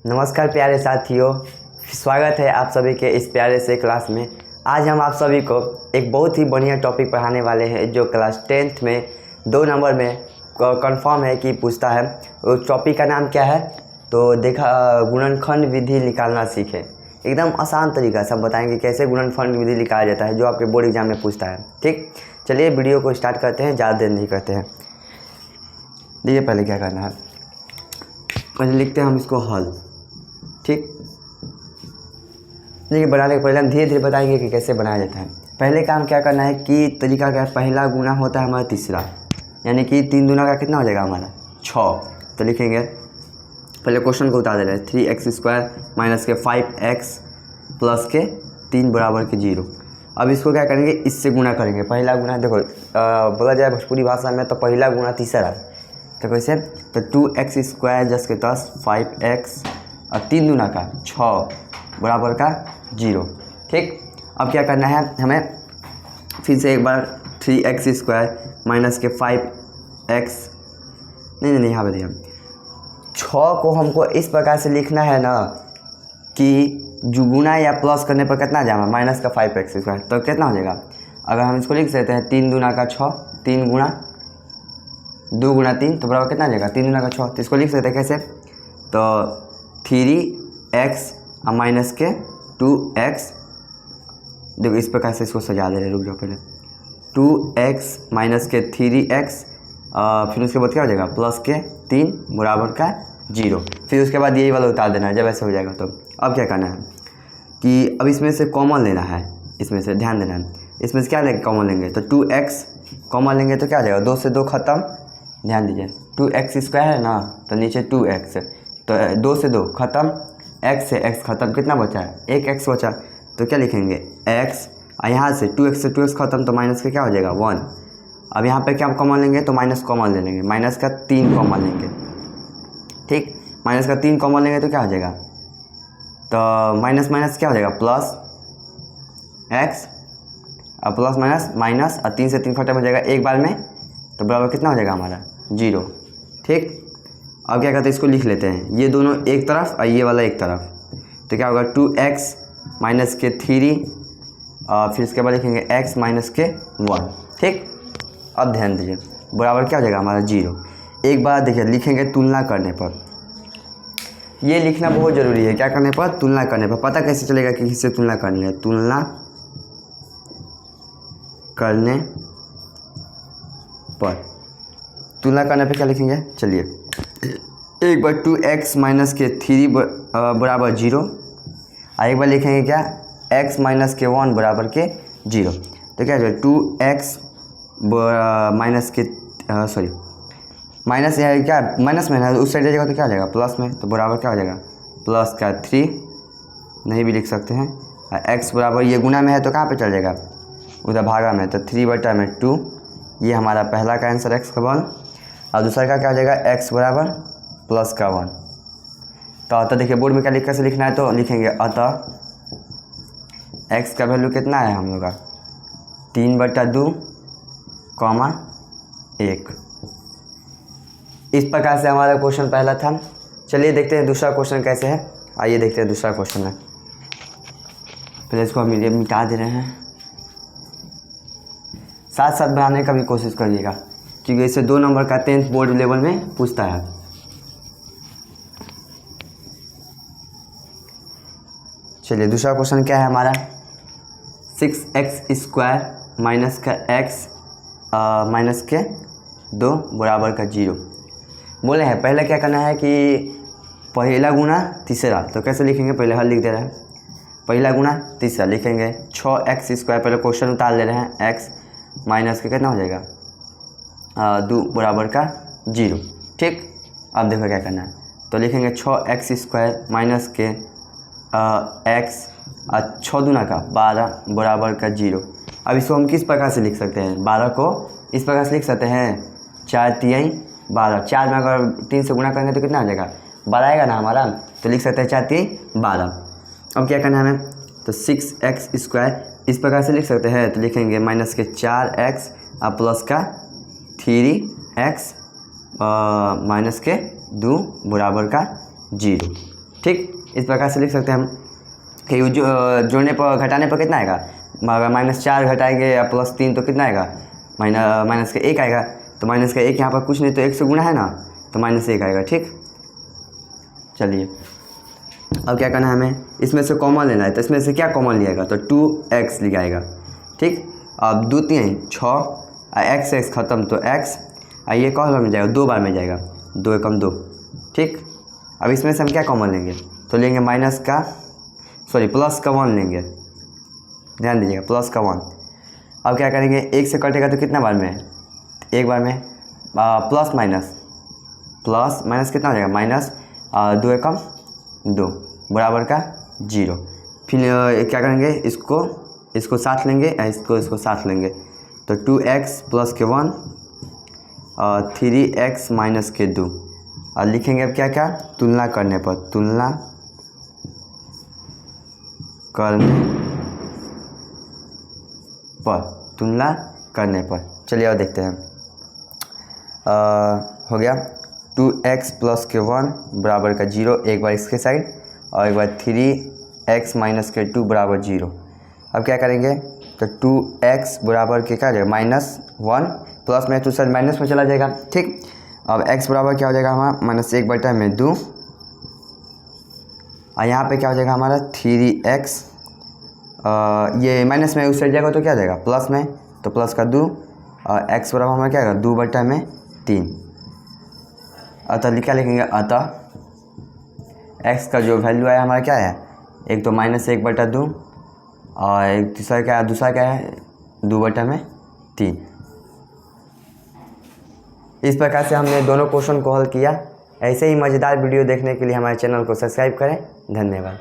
नमस्कार प्यारे साथियों, स्वागत है आप सभी के इस प्यारे से क्लास में। आज हम आप सभी को एक बहुत ही बढ़िया टॉपिक पढ़ाने वाले हैं जो क्लास 10th में 2 नंबर में कंफर्म है कि पूछता है। उस टॉपिक का नाम क्या है तो देखा, गुणनखंड विधि निकालना सीखें। एकदम आसान तरीका से हम बताएंगे कैसे गुणनखंड विधि निकाला जाता है जो आपके बोर्ड एग्जाम में पूछता है। ठीक, चलिए वीडियो को स्टार्ट करते हैं, ज़्यादा देर नहीं करते हैं। देखिए पहले क्या करना है, पहले लिखते हैं हम इसको हल। ठीक, देखिए बनाने के पहले हम धीरे धीरे बताएंगे कि कैसे बनाया जाता है। पहले काम क्या करना है कि तरीका क्या है, पहला गुना होता है हमारा तीसरा, यानी कि 3 दूना का कितना हो जाएगा हमारा 6। तो लिखेंगे, पहले क्वेश्चन को उतार दे रहे हैं, 3x² माइनस के 5x प्लस के 3 बराबर के 0। अब इसको क्या करेंगे, इससे गुना करेंगे। पहला गुना देखो बोला जाए भोजपुरी भाषा में तो पहला गुना तीसरा, तो कैसे, तो 2x² जस के 10 5x और 3 दूना का 6 बराबर का 0। ठीक, अब क्या करना है हमें, फिर से एक बार 3x² माइनस के 5x, नहीं यहाँ पे देखिए 6 को हमको इस प्रकार से लिखना है ना कि जो गुना या प्लस करने पर कितना जाएगा, माइनस का 5x², तो कितना हो जाएगा। अगर हम इसको लिख सकते हैं 3 दूना का 6, 3 गुना 2 गुना 3 तो बराबर कितना आ जाएगा 3 दूना का 6। तो इसको लिख सकते हैं कैसे, तो 3x और माइनस के 2x, देखो इस प्रकार से इसको सजा दे रहे, रुक जाओ पहले, 2x माइनस के 3x, फिर उसके बाद क्या हो जाएगा प्लस के 3 बराबर का 0। फिर उसके बाद यही वाला उतार देना है जब ऐसे हो जाएगा। तो अब क्या करना है कि अब इसमें से कॉमन लेना है, इसमें से ध्यान देना है, इसमें से क्या लेंगे कॉमन लेंगे, तो 2x कॉमन लेंगे तो क्या हो जाएगा, 2 से 2 खत्म। ध्यान दीजिए 2x² है ना, तो नीचे 2x, तो 2 से 2 खत्म, x से x खत्म, कितना बचा है, 1x बचा। तो क्या लिखेंगे x, और यहाँ से 2x से 2x खत्म, तो माइनस का क्या हो जाएगा 1। अब यहाँ पे क्या कॉमन लेंगे, तो माइनस कॉमन ले लेंगे, माइनस का 3 कॉमन लेंगे। ठीक, माइनस का 3 कॉमन लेंगे तो क्या हो जाएगा, तो माइनस माइनस क्या हो जाएगा प्लस x, और प्लस माइनस माइनस, और 3 से 3 खत्म हो जाएगा एक बार में, तो बराबर कितना हो जाएगा हमारा 0। ठीक, अब क्या करते हैं, इसको लिख लेते हैं, ये दोनों एक तरफ और ये वाला एक तरफ, तो क्या होगा 2x माइनस के 3, फिर इसके बाद लिखेंगे x माइनस के 1। ठीक, अब ध्यान दीजिए बराबर क्या हो जाएगा हमारा 0। एक बार देखिए लिखेंगे तुलना करने पर, ये लिखना बहुत ज़रूरी है, क्या करने पर, तुलना करने पर। पता कैसे चलेगा कि किससे तुलना करनी है, तुलना करने पर। तुलना करने पे क्या लिखेंगे, चलिए एक बार 2x माइनस के 3 बराबर 0, और एक बार लिखेंगे क्या x माइनस के 1 बराबर के 0। तो क्या हो जाएगा 2x माइनस के सॉरी माइनस है क्या, माइनस में है उस साइड जाएगा तो क्या हो जाएगा प्लस में, तो बराबर क्या हो जाएगा प्लस का 3, नहीं भी लिख सकते हैं, और x बराबर ये गुना में है तो कहाँ पे चल जाएगा उधर भागा में, तो 3/2। ये हमारा पहला का आंसर x का 1, और दूसरा का क्या हो जाएगा x बराबर प्लस का 1। तो अतः देखिए बोर्ड में क्या लिख कैसे लिखना है, तो लिखेंगे अतः x का वैल्यू कितना है हम लोग का 3/2, 1। इस प्रकार से हमारा क्वेश्चन पहला था। चलिए देखते हैं दूसरा क्वेश्चन कैसे है, आइए देखते हैं दूसरा क्वेश्चन है। पहले इसको हम मिटा दे रहे हैं, साथ साथ बनाने का भी कोशिश करिएगा क्योंकि इससे 2 नंबर का 10th बोर्ड लेवल में पूछता है। चलिए दूसरा क्वेश्चन क्या है हमारा, 6x² माइनस का x माइनस के 2 बराबर का 0 बोले हैं। पहले क्या करना है कि पहला गुना तीसरा, तो कैसे लिखेंगे, पहले हल लिख दे रहे हैं, पहला गुना तीसरा लिखेंगे 6x², पहले क्वेश्चन उतार ले रहे हैं, x माइनस के कितना हो जाएगा 2 बराबर का 0। ठीक, अब देखो क्या करना है, तो लिखेंगे 6x² माइनस के x और 6 दूना का 12 बराबर का 0। अब इसको हम किस प्रकार से लिख सकते हैं, 12 को इस प्रकार से लिख सकते हैं 4 तिहाई 12, 4 में अगर 3 से गुना करेंगे तो कितना आ जाएगा 12 आएगा ना हमारा, तो लिख सकते हैं 4 तिहाई 12। अब क्या करना है हमें, तो 6x² इस प्रकार से लिख सकते हैं, तो लिखेंगे माइनस के 4x और प्लस का 3x माइनस के 2 बराबर का 0। ठीक, इस प्रकार से लिख सकते हैं हम कि जोड़ने पर घटाने पर कितना आएगा, अगर -4 घटाएंगे या +3 तो कितना आएगा, माइनस का 1 आएगा। तो माइनस का 1 यहाँ पर कुछ नहीं तो 1 से गुणा है ना, तो -1 आएगा। ठीक, चलिए अब क्या करना है हमें, इसमें से कॉमन लेना है। तो इसमें से क्या कॉमन लिएगा, तो 2x लिखा आएगा। ठीक, अब 2 3 6 x ख़त्म तो x, ये कौन बार में जाएगा, 2 बार में जाएगा, 2 एकम 2। ठीक, अब इसमें से हम क्या कॉमन लेंगे, तो लेंगे प्लस का 1 लेंगे, ध्यान दीजिएगा प्लस का 1। अब क्या करेंगे, 1 से कटेगा तो कितना बार में, एक बार में, प्लस माइनस कितना हो जाएगा, -2 एकम 2 बराबर का 0। फिर क्या करेंगे, इसको साथ लेंगे, इसको साथ लेंगे, तो 2x प्लस के 1 और 3x माइनस के 2। और लिखेंगे अब क्या तुलना करने पर, चलिए और देखते हैं। हो गया 2x प्लस के 1 बराबर का 0, एक बार इसके साइड, और एक बार 3x माइनस के 2 बराबर 0। अब क्या करेंगे, तो 2x बराबर के क्या हो जाएगा, -1, प्लस में तो सर माइनस में चला जाएगा। ठीक, अब x बराबर क्या हो जाएगा हमारा, -1/2, और यहाँ पे क्या हो जाएगा हमारा 3x, ये माइनस में उस साइड जाएगा तो क्या हो जाएगा, प्लस में, तो प्लस का 2, और x बराबर हमारा क्या होगा, 2/3। अतः क्या लिखेंगे, अतः x का जो वैल्यू है हमारा क्या है, एक तो -1/2, और एक दूसरा क्या है 2/3। इस प्रकार से हमने दोनों क्वेश्चन को हल किया। ऐसे ही मज़ेदार वीडियो देखने के लिए हमारे चैनल को सब्सक्राइब करें। धन्यवाद।